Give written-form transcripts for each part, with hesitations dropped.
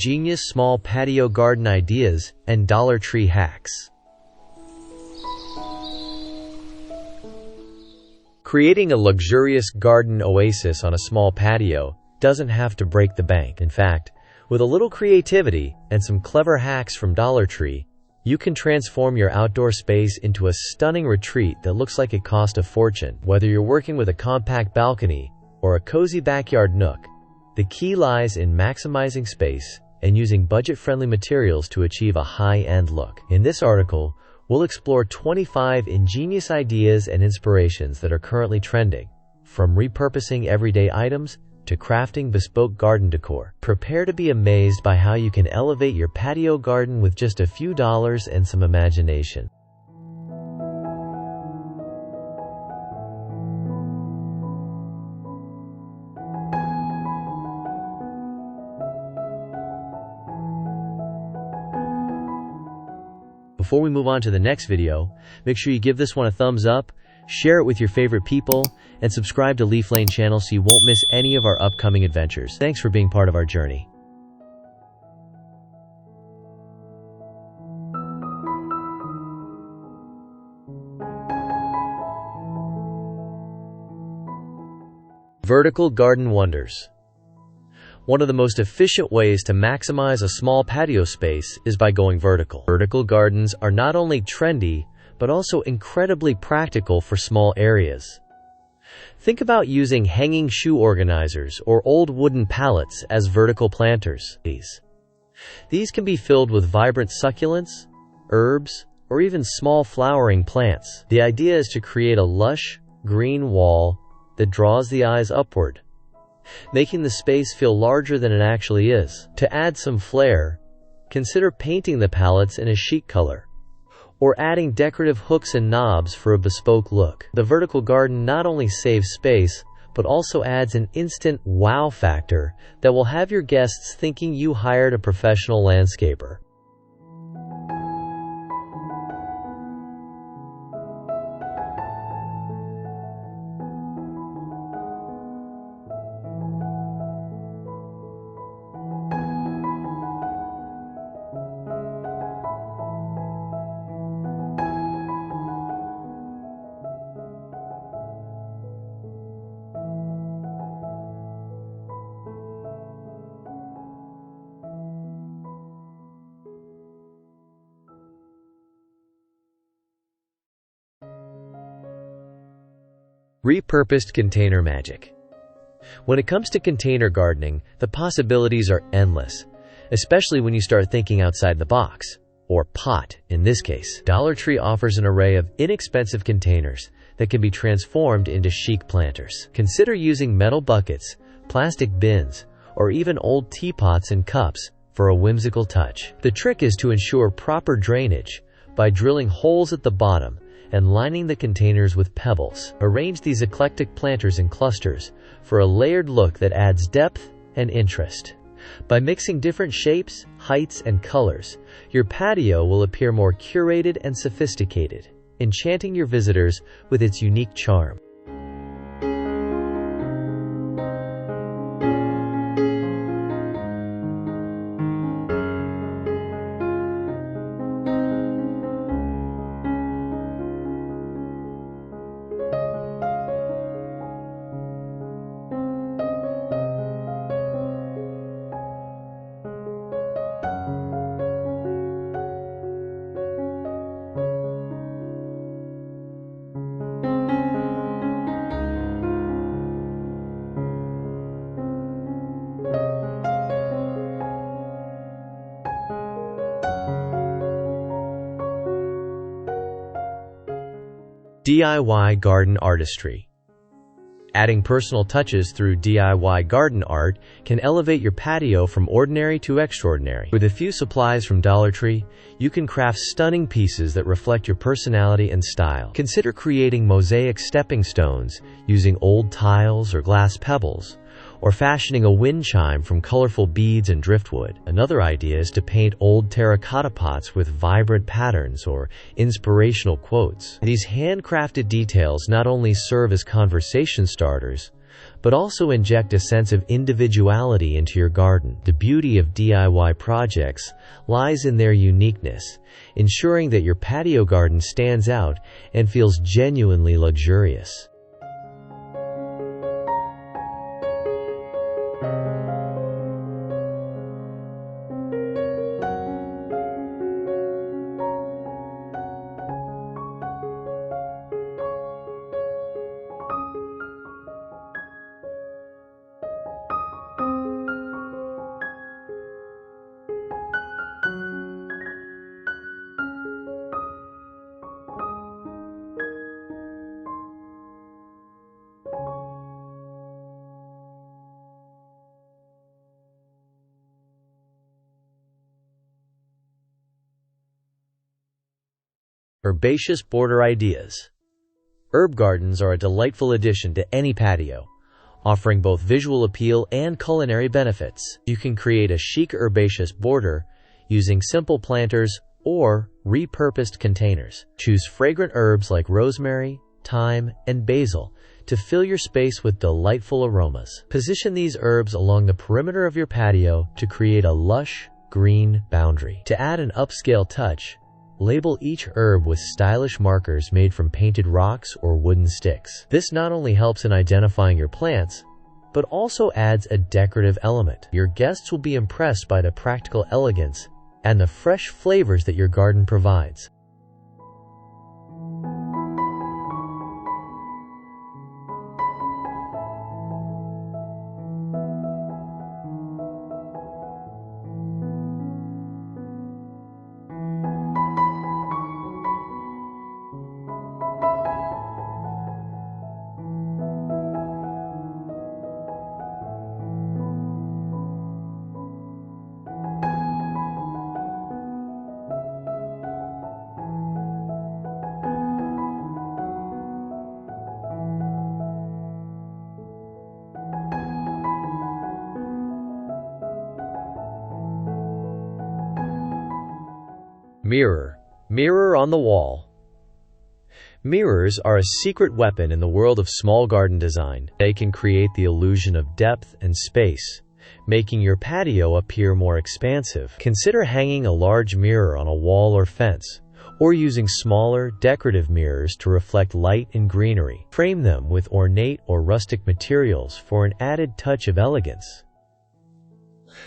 genius small patio garden ideas, and Dollar Tree hacks. Creating a luxurious garden oasis on a small patio doesn't have to break the bank. In fact, with a little creativity and some clever hacks from Dollar Tree, you can transform your outdoor space into a stunning retreat that looks like it cost a fortune. Whether you're working with a compact balcony or a cozy backyard nook, the key lies in maximizing space and using budget-friendly materials to achieve a high-end look. In this article, we'll explore 25 ingenious ideas and inspirations that are currently trending, from repurposing everyday items to crafting bespoke garden decor. Prepare to be amazed by how you can elevate your patio garden with just a few dollars and some imagination. Before we move on to the next video, make sure you give this one a thumbs up, share it with your favorite people, and subscribe to Leaf Lane channel so you won't miss any of our upcoming adventures. Thanks for being part of our journey. Vertical garden wonders. One of the most efficient ways to maximize a small patio space is by going vertical. Vertical gardens are not only trendy, but also incredibly practical for small areas. Think about using hanging shoe organizers or old wooden pallets as vertical planters. These can be filled with vibrant succulents, herbs, or even small flowering plants. The idea is to create a lush, green wall that draws the eyes upward, making the space feel larger than it actually is. To add some flair, consider painting the pallets in a chic color, or adding decorative hooks and knobs for a bespoke look. The vertical garden not only saves space, but also adds an instant wow factor that will have your guests thinking you hired a professional landscaper. Repurposed container magic. When it comes to container gardening, the possibilities are endless, especially when you start thinking outside the box, or pot in this case. Dollar Tree offers an array of inexpensive containers that can be transformed into chic planters. Consider using metal buckets, plastic bins, or even old teapots and cups for a whimsical touch. The trick is to ensure proper drainage by drilling holes at the bottom and lining the containers with pebbles. Arrange these eclectic planters in clusters for a layered look that adds depth and interest. By mixing different shapes, heights, and colors, your patio will appear more curated and sophisticated, enchanting your visitors with its unique charm. DIY garden artistry. Adding personal touches through DIY garden art can elevate your patio from ordinary to extraordinary. With a few supplies from Dollar Tree, you can craft stunning pieces that reflect your personality and style. Consider creating mosaic stepping stones using old tiles or glass pebbles, or fashioning a wind chime from colorful beads and driftwood. Another idea is to paint old terracotta pots with vibrant patterns or inspirational quotes. These handcrafted details not only serve as conversation starters, but also inject a sense of individuality into your garden. The beauty of DIY projects lies in their uniqueness, ensuring that your patio garden stands out and feels genuinely luxurious. Herbaceous border ideas. Herb gardens are a delightful addition to any patio, offering both visual appeal and culinary benefits. You can create a chic herbaceous border using simple planters or repurposed containers. Choose fragrant herbs like rosemary, thyme, and basil to fill your space with delightful aromas. Position these herbs along the perimeter of your patio to create a lush, green boundary. To add an upscale touch, label each herb with stylish markers made from painted rocks or wooden sticks. This not only helps in identifying your plants, but also adds a decorative element. Your guests will be impressed by the practical elegance and the fresh flavors that your garden provides. Mirror on the wall. Mirrors are a secret weapon in the world of small garden design. They can create the illusion of depth and space, making your patio appear more expansive. Consider hanging a large mirror on a wall or fence, or using smaller, decorative mirrors to reflect light and greenery. Frame them with ornate or rustic materials for an added touch of elegance.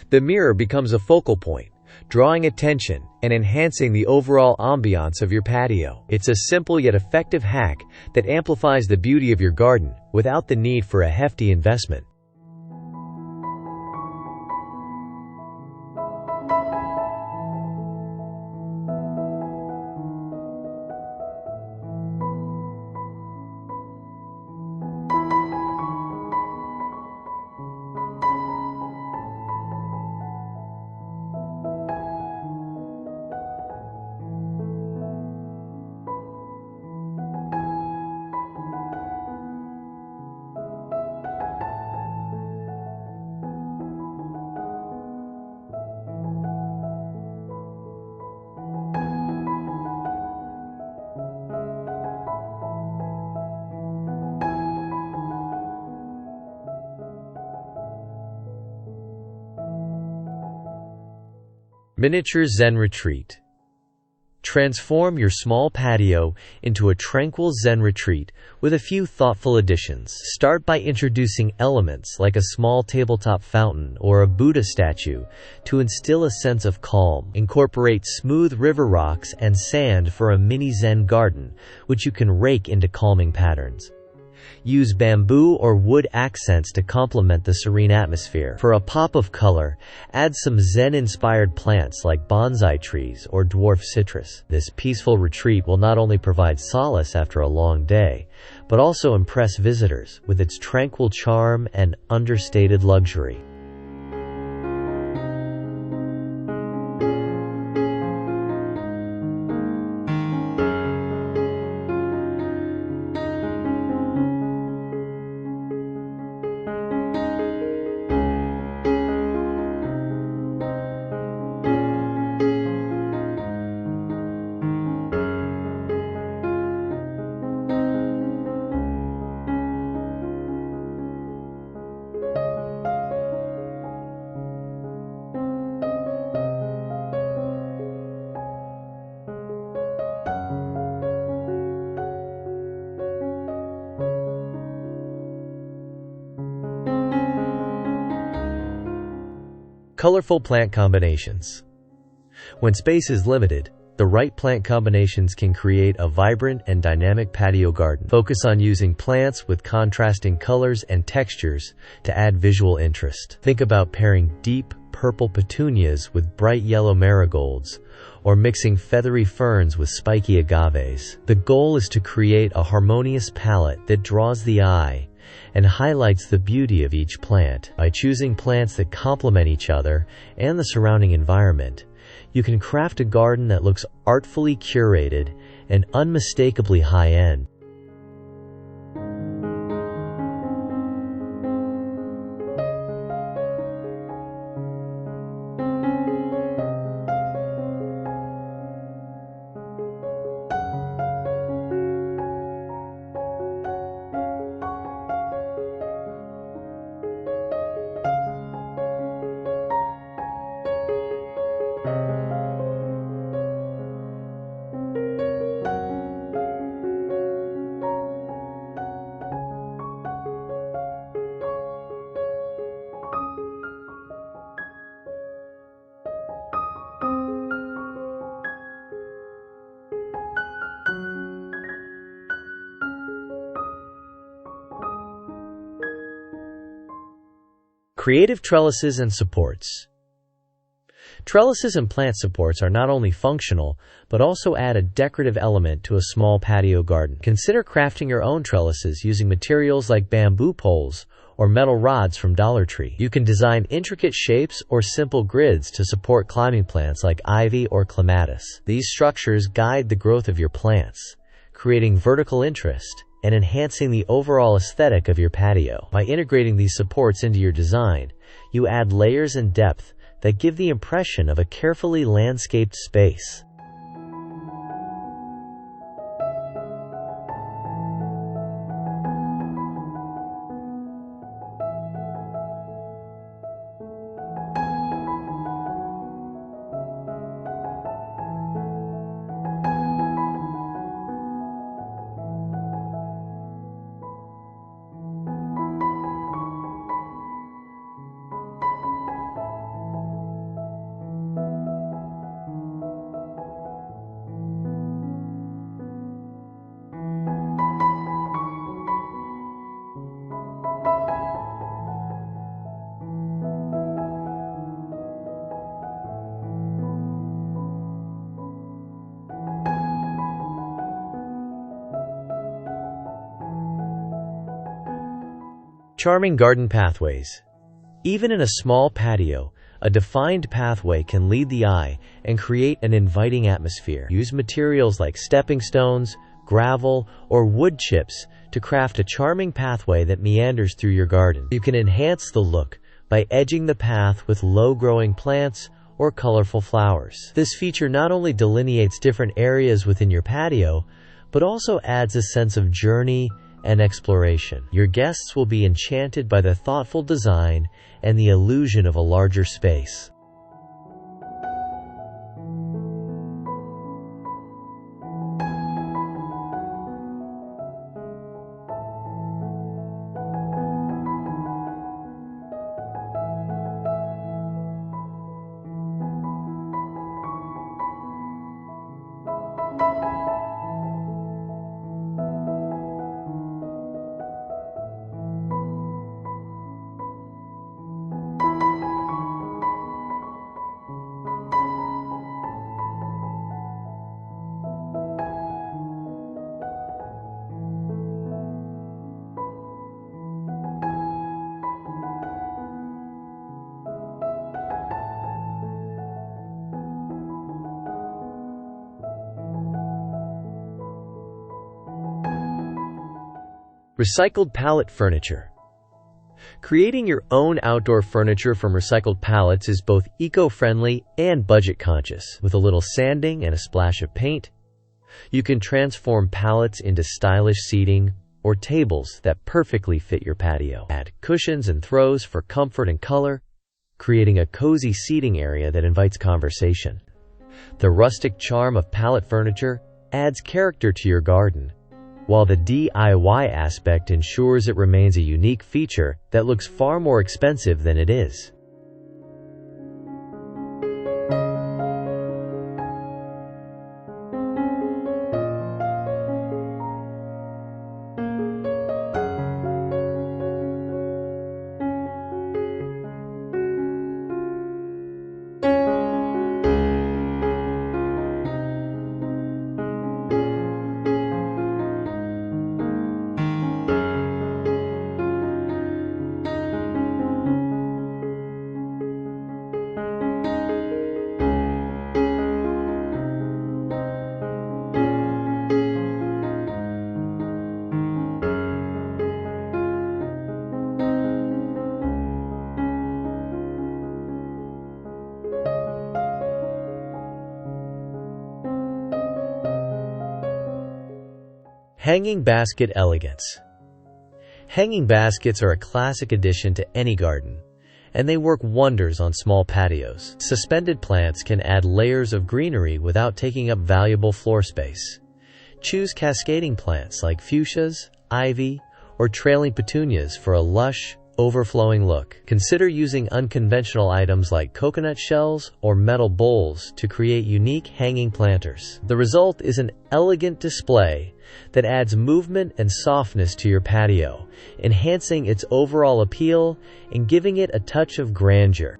The mirror becomes a focal point, drawing attention and enhancing the overall ambiance of your patio. It's a simple yet effective hack that amplifies the beauty of your garden without the need for a hefty investment. Miniature Zen Retreat. Transform your small patio into a tranquil Zen retreat with a few thoughtful additions. Start by introducing elements like a small tabletop fountain or a Buddha statue to instill a sense of calm. Incorporate smooth river rocks and sand for a mini Zen garden, which you can rake into calming patterns. Use bamboo or wood accents to complement the serene atmosphere. For a pop of color, add some Zen-inspired plants like bonsai trees or dwarf citrus. This peaceful retreat will not only provide solace after a long day, but also impress visitors with its tranquil charm and understated luxury. Colorful plant combinations. When space is limited, the right plant combinations can create a vibrant and dynamic patio garden. Focus on using plants with contrasting colors and textures to add visual interest. Think about pairing deep purple petunias with bright yellow marigolds, or mixing feathery ferns with spiky agaves. The goal is to create a harmonious palette that draws the eye and highlights the beauty of each plant. By choosing plants that complement each other and the surrounding environment, you can craft a garden that looks artfully curated and unmistakably high-end. Creative trellises and supports. Trellises and plant supports are not only functional, but also add a decorative element to a small patio garden. Consider crafting your own trellises using materials like bamboo poles or metal rods from Dollar Tree. You can design intricate shapes or simple grids to support climbing plants like ivy or clematis. These structures guide the growth of your plants, creating vertical interest and enhancing the overall aesthetic of your patio. By integrating these supports into your design, you add layers and depth that give the impression of a carefully landscaped space. Charming garden pathways. Even in a small patio, a defined pathway can lead the eye and create an inviting atmosphere. Use materials like stepping stones, gravel, or wood chips to craft a charming pathway that meanders through your garden. You can enhance the look by edging the path with low-growing plants or colorful flowers. This feature not only delineates different areas within your patio, but also adds a sense of journey and exploration. Your guests will be enchanted by the thoughtful design and the illusion of a larger space. Recycled pallet furniture. Creating your own outdoor furniture from recycled pallets is both eco-friendly and budget-conscious. With a little sanding and a splash of paint, you can transform pallets into stylish seating or tables that perfectly fit your patio. Add cushions and throws for comfort and color, creating a cozy seating area that invites conversation. The rustic charm of pallet furniture adds character to your garden, while the DIY aspect ensures it remains a unique feature that looks far more expensive than it is. Hanging basket elegance. Hanging baskets are a classic addition to any garden, and they work wonders on small patios. Suspended plants can add layers of greenery without taking up valuable floor space. Choose cascading plants like fuchsias, ivy, or trailing petunias for a lush, overflowing look. Consider using unconventional items like coconut shells or metal bowls to create unique hanging planters. The result is an elegant display that adds movement and softness to your patio, enhancing its overall appeal and giving it a touch of grandeur.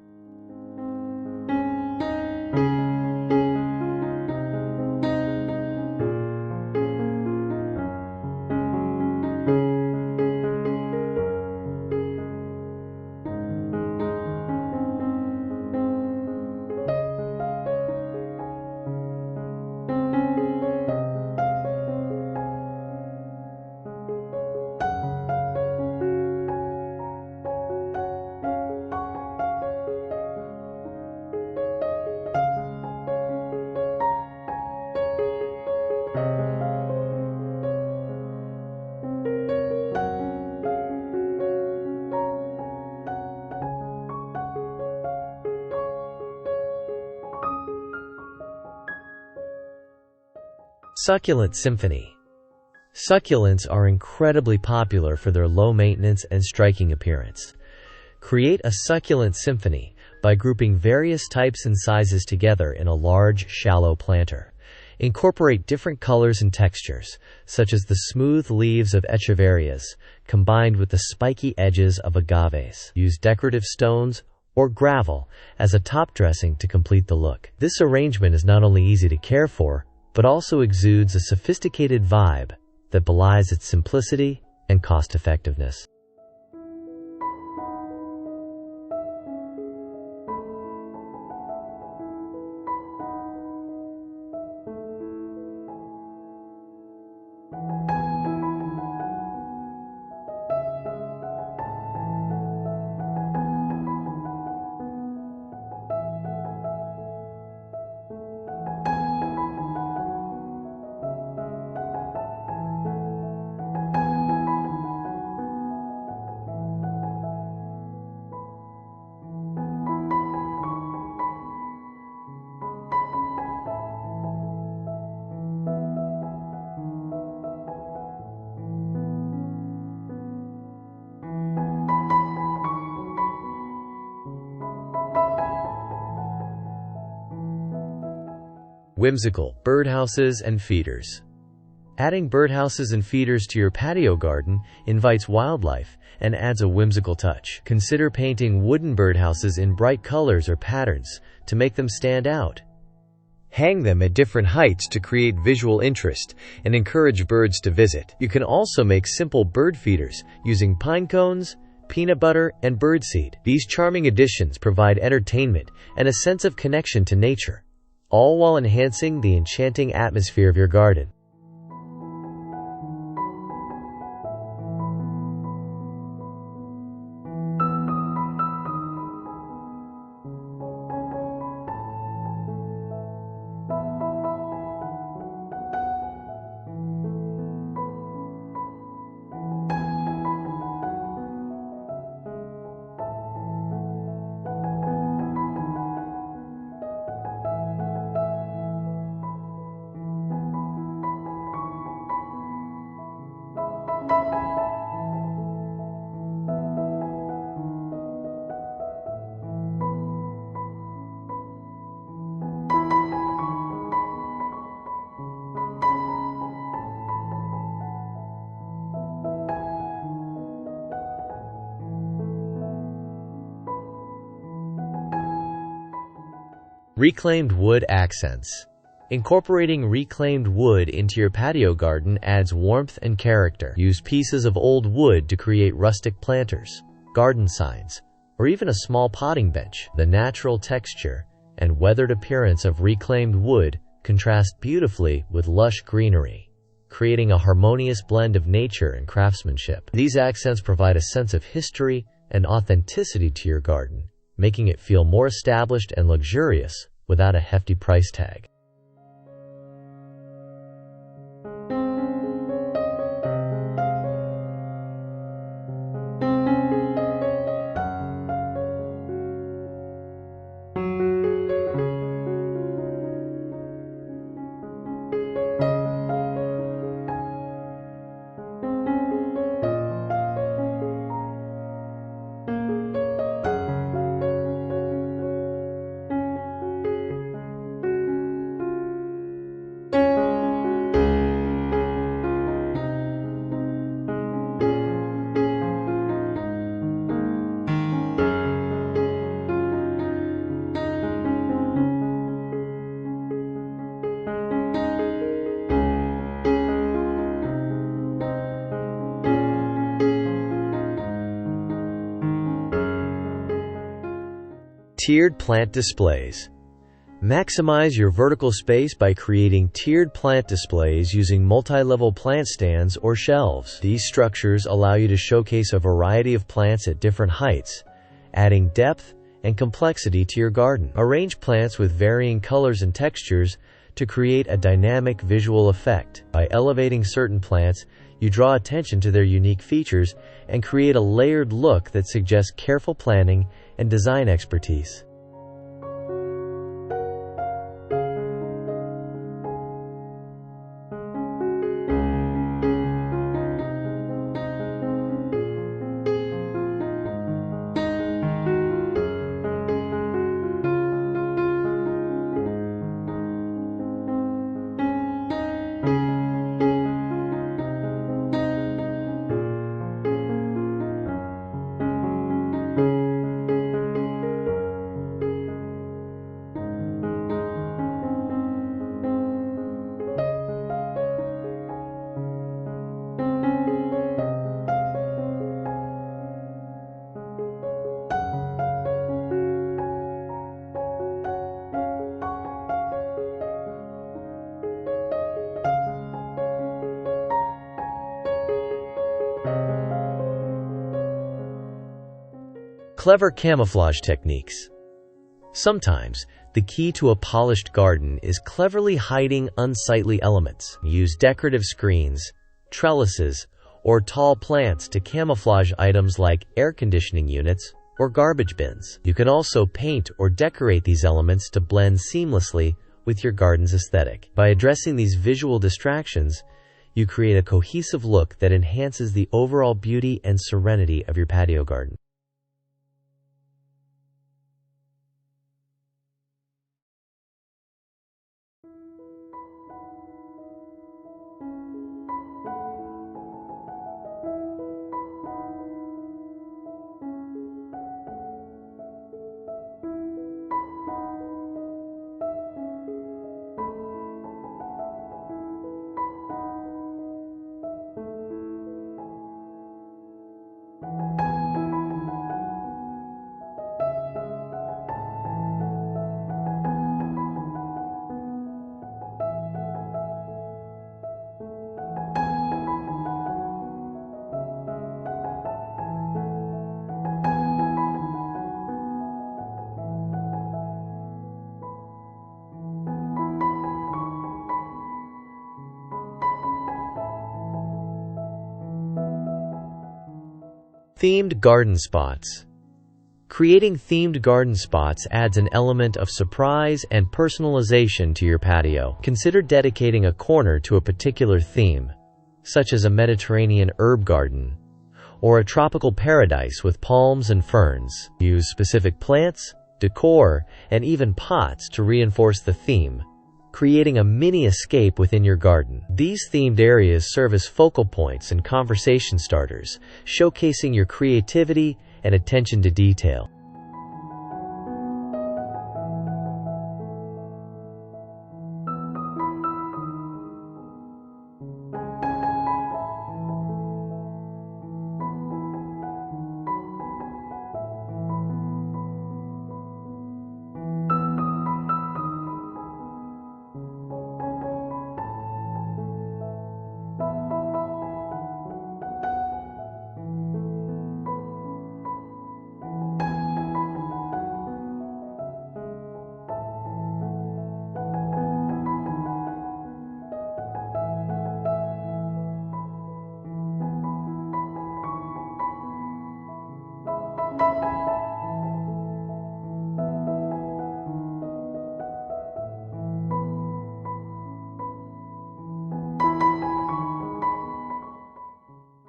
Succulent Symphony. Succulents are incredibly popular for their low maintenance and striking appearance. Create a succulent symphony by grouping various types and sizes together in a large, shallow planter. Incorporate different colors and textures, such as the smooth leaves of echeverias combined with the spiky edges of agaves. Use decorative stones or gravel as a top dressing to complete the look. This arrangement is not only easy to care for, but also exudes a sophisticated vibe that belies its simplicity and cost-effectiveness. Whimsical, birdhouses and feeders. Adding birdhouses and feeders to your patio garden invites wildlife and adds a whimsical touch. Consider painting wooden birdhouses in bright colors or patterns to make them stand out. Hang them at different heights to create visual interest and encourage birds to visit. You can also make simple bird feeders using pine cones, peanut butter, and birdseed. These charming additions provide entertainment and a sense of connection to nature, all while enhancing the enchanting atmosphere of your garden. Reclaimed wood accents. Incorporating reclaimed wood into your patio garden adds warmth and character. Use pieces of old wood to create rustic planters, garden signs, or even a small potting bench. The natural texture and weathered appearance of reclaimed wood contrast beautifully with lush greenery, creating a harmonious blend of nature and craftsmanship. These accents provide a sense of history and authenticity to your garden, making it feel more established and luxurious without a hefty price tag. Tiered plant displays. Maximize your vertical space by creating tiered plant displays using multi-level plant stands or shelves. These structures allow you to showcase a variety of plants at different heights, adding depth and complexity to your garden. Arrange plants with varying colors and textures to create a dynamic visual effect. By elevating certain plants, you draw attention to their unique features and create a layered look that suggests careful planning and design expertise. Clever camouflage techniques. Sometimes, the key to a polished garden is cleverly hiding unsightly elements. Use decorative screens, trellises, or tall plants to camouflage items like air conditioning units or garbage bins. You can also paint or decorate these elements to blend seamlessly with your garden's aesthetic. By addressing these visual distractions, you create a cohesive look that enhances the overall beauty and serenity of your patio garden. Themed garden spots. Creating themed garden spots adds an element of surprise and personalization to your patio. Consider dedicating a corner to a particular theme, such as a Mediterranean herb garden or a tropical paradise with palms and ferns. Use specific plants, decor, and even pots to reinforce the theme, creating a mini escape within your garden. These themed areas serve as focal points and conversation starters, showcasing your creativity and attention to detail.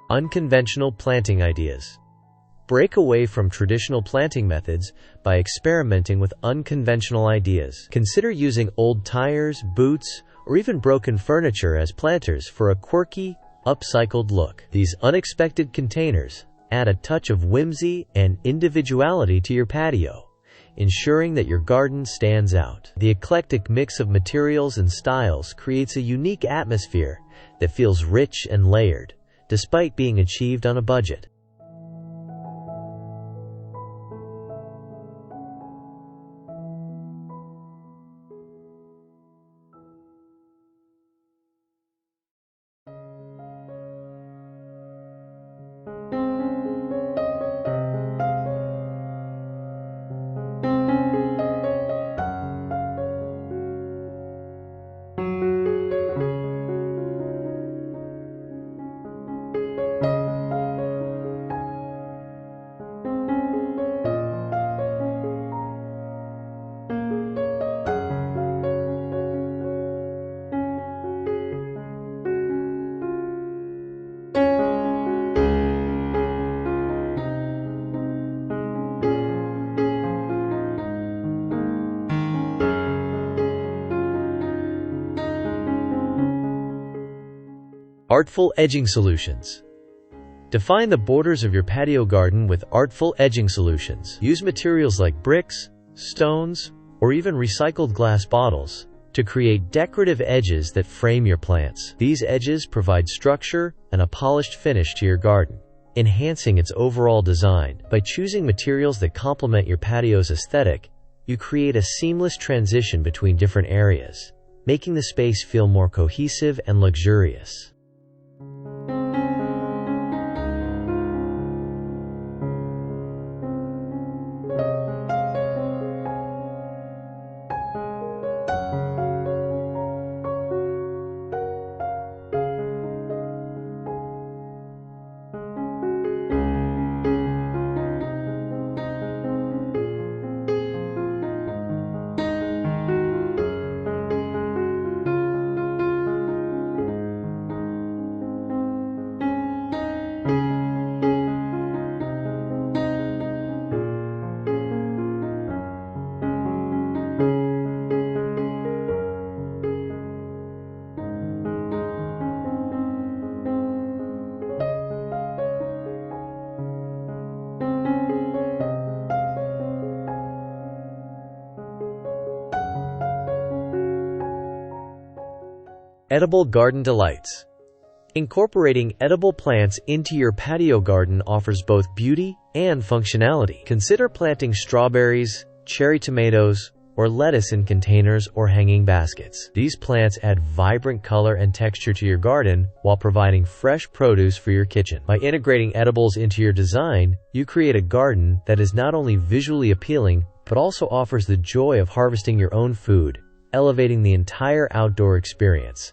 Unconventional planting ideas. Break away from traditional planting methods by experimenting with unconventional ideas. Consider using old tires, boots, or even broken furniture as planters for a quirky, upcycled look. These unexpected containers add a touch of whimsy and individuality to your patio, ensuring that your garden stands out. The eclectic mix of materials and styles creates a unique atmosphere that feels rich and layered, despite being achieved on a budget. Artful edging solutions. Define the borders of your patio garden with artful edging solutions. Use materials like bricks, stones, or even recycled glass bottles to create decorative edges that frame your plants. These edges provide structure and a polished finish to your garden, enhancing its overall design. By choosing materials that complement your patio's aesthetic, you create a seamless transition between different areas, making the space feel more cohesive and luxurious. Edible garden delights. Incorporating edible plants into your patio garden offers both beauty and functionality. Consider planting strawberries, cherry tomatoes, or lettuce in containers or hanging baskets. These plants add vibrant color and texture to your garden while providing fresh produce for your kitchen. By integrating edibles into your design, you create a garden that is not only visually appealing, but also offers the joy of harvesting your own food, elevating the entire outdoor experience.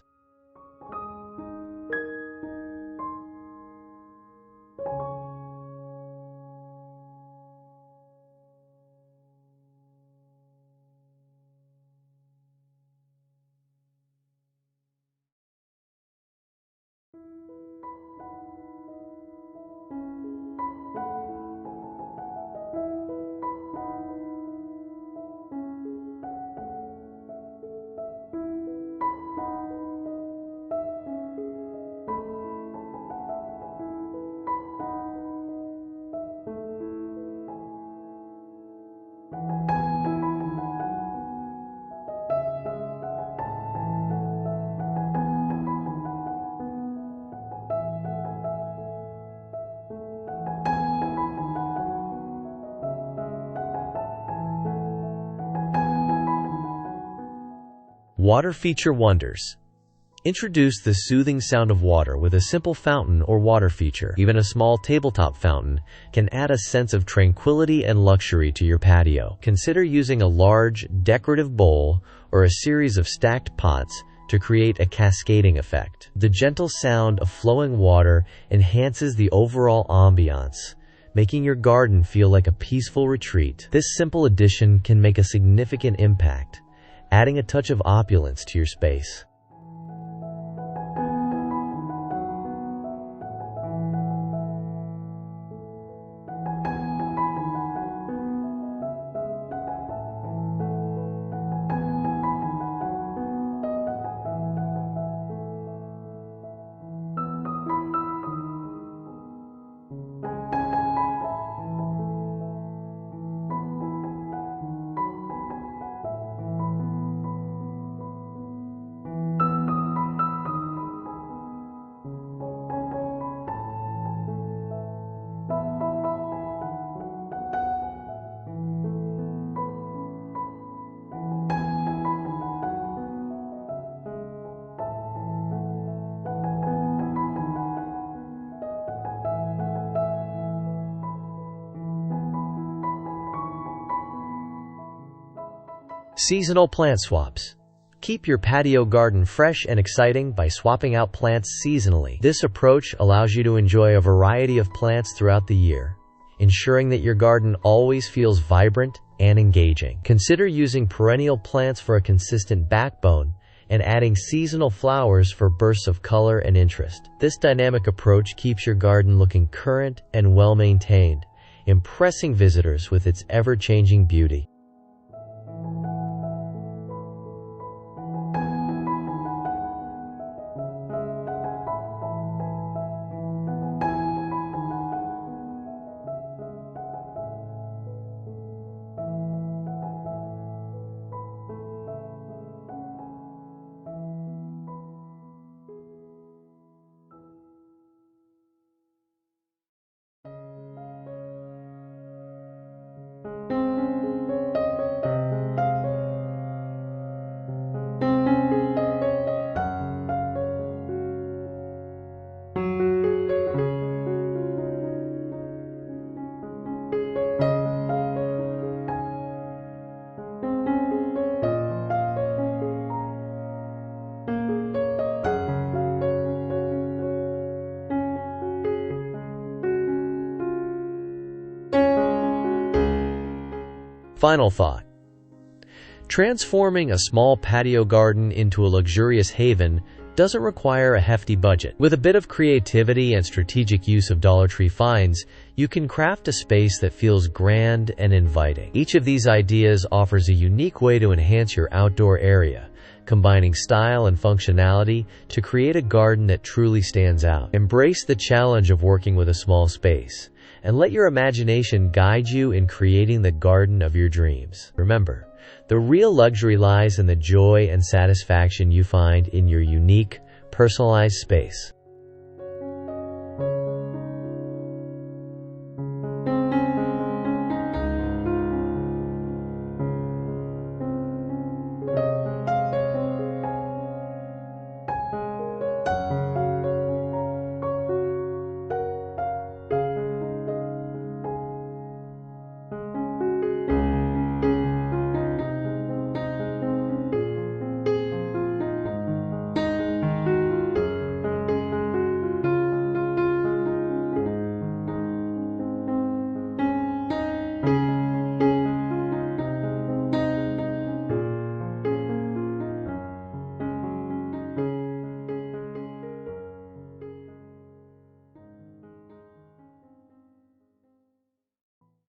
Water feature wonders. Introduce the soothing sound of water with a simple fountain or water feature. Even a small tabletop fountain can add a sense of tranquility and luxury to your patio. Consider using a large, decorative bowl or a series of stacked pots to create a cascading effect. The gentle sound of flowing water enhances the overall ambiance, making your garden feel like a peaceful retreat. This simple addition can make a significant impact, adding a touch of opulence to your space. Seasonal plant swaps. Keep your patio garden fresh and exciting by swapping out plants seasonally. This approach allows you to enjoy a variety of plants throughout the year, ensuring that your garden always feels vibrant and engaging. Consider using perennial plants for a consistent backbone and adding seasonal flowers for bursts of color and interest. This dynamic approach keeps your garden looking current and well-maintained, impressing visitors with its ever-changing beauty. Final thought. Transforming a small patio garden into a luxurious haven doesn't require a hefty budget. With a bit of creativity and strategic use of Dollar Tree finds, you can craft a space that feels grand and inviting. Each of these ideas offers a unique way to enhance your outdoor area, combining style and functionality to create a garden that truly stands out. Embrace the challenge of working with a small space, and let your imagination guide you in creating the garden of your dreams. Remember, the real luxury lies in the joy and satisfaction you find in your unique, personalized space.